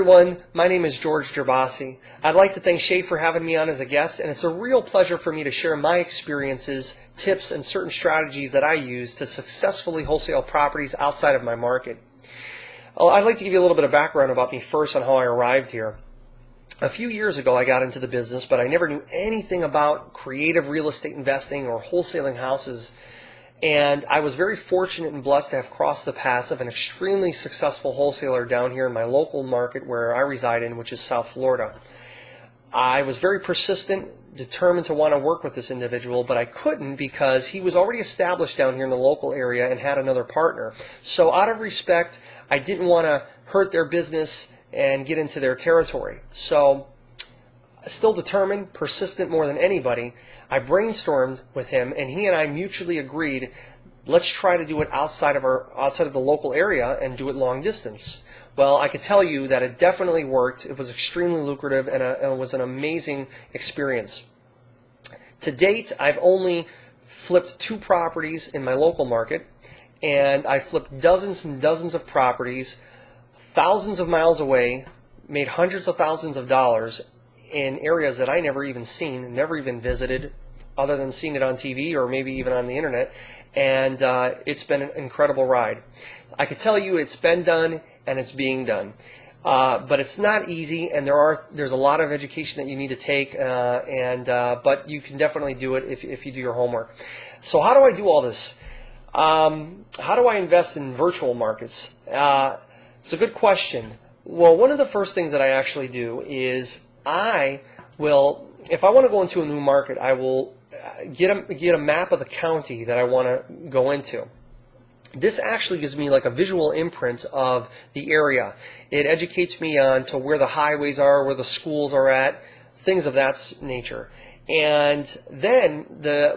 everyone, my name is George Gerbasi. I'd like to thank Shay for having me on as a guest, and it's a real pleasure for me to share my experiences, tips, and certain strategies that I use to successfully wholesale properties outside of my market. I'd like to give you a little bit of background about me first on how I arrived here. A few years ago I got into the business, but I never knew anything about creative real estate investing or wholesaling houses. And I was very fortunate and blessed to have crossed the paths of an extremely successful wholesaler down here in my local market where I reside in, which is South Florida. I was very persistent, determined to want to work with this individual, but I couldn't because he was already established down here in the local area and had another partner. So out of respect, I didn't want to hurt their business and get into their territory. So still determined, persistent more than anybody, I brainstormed with him, and he and I mutually agreed, let's try to do it outside of the local area and do it long distance. Well, I could tell you that it definitely worked. It was extremely lucrative, and it was an amazing experience. To date, I've only flipped 2 properties in my local market, and I flipped dozens and dozens of properties thousands of miles away, made hundreds of thousands of dollars in areas that I never even seen, never even visited, other than seeing it on TV or maybe even on the internet, and it's been an incredible ride. I could tell you it's been done and it's being done, but it's not easy, and there's a lot of education that you need to take, but you can definitely do it if you do your homework. So how do I do all this? How do I invest in virtual markets? It's a good question. Well, one of the first things that I actually do is I will, if I want to go into a new market, I will get a map of the county that I want to go into. This actually gives me like a visual imprint of the area. It educates me on to where the highways are, where the schools are at, things of that nature. And then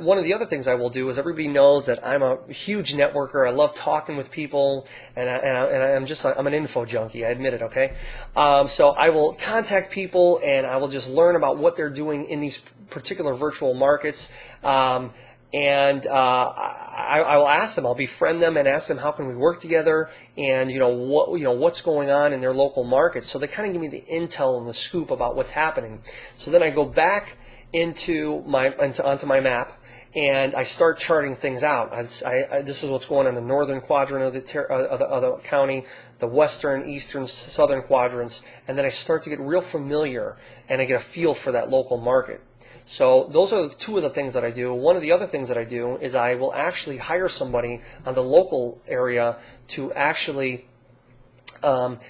one of the other things I will do is, everybody knows that I'm a huge networker. I love talking with people, and I'm an info junkie. I admit it. Okay, so I will contact people and I will just learn about what they're doing in these particular virtual markets. I will ask them. I'll befriend them and ask them, how can we work together, and what's going on in their local market. So they kind of give me the intel and the scoop about what's happening. So then I go back onto my map, and I start charting things out. This is what's going on in the northern quadrant of the county, the western, eastern, southern quadrants, and then I start to get real familiar and I get a feel for that local market. So those are 2 of the things that I do. One of the other things that I do is I will actually hire somebody on the local area to actually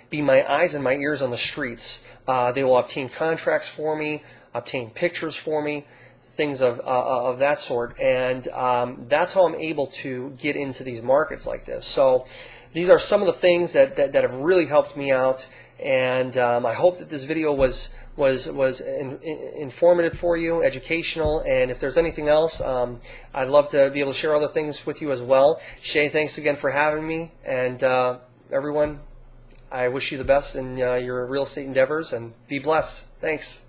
be my eyes and my ears on the streets. They will obtain contracts for me, obtain pictures for me, things of that sort, and that's how I'm able to get into these markets like this. So these are some of the things that have really helped me out, and I hope that this video was informative for you, educational, and if there's anything else, I'd love to be able to share other things with you as well. Shay, thanks again for having me, and everyone, I wish you the best in your real estate endeavors, and be blessed. Thanks.